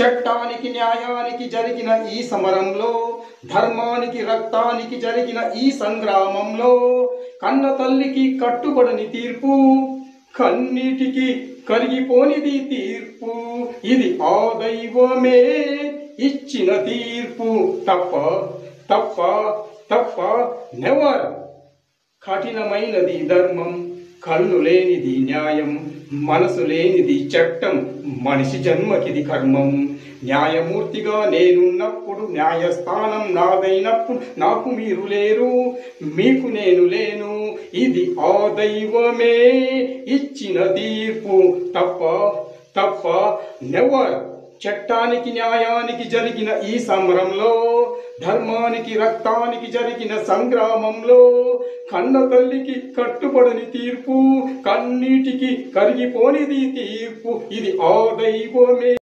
చట్టానికి న్యాయానికి జరిగిన ఈ సమరంలో, ధర్మానికి రక్తానికి జరిగిన ఈ సంగ్రామంలో, కన్న తల్లికి కట్టుబడని తీర్పు, కన్నీటికి కరిగిపోనిది తీర్పు. ఇది ఆ దైవమే ఇచ్చిన తీర్పు. తప్ప తప్ప తప్ప నెవర్. కఠినమైనది ధర్మం, కళ్ళు లేనిది న్యాయం, మనసు లేనిది చట్టం, మనిషి జన్మకిది కర్మం. న్యాయమూర్తిగా నేనున్నప్పుడు, న్యాయస్థానం నాదైనప్పుడు, నాకు మీరు లేరు, మీకు నేను లేను. ఇది ఆ దైవమే ఇచ్చిన తీర్పు. తప్ప తప్ప నెవర్. చట్టానికి న్యాయానికి జరిగిన ఈ సమరంలో, ధర్మానికి రక్తానికి జరిగిన సంగ్రామంలో, కన్న తల్లికి కట్టుబడని తీర్పు, కన్నీటికి కరిగిపోనిది తీర్పు. ఇది ఆ దైవమే.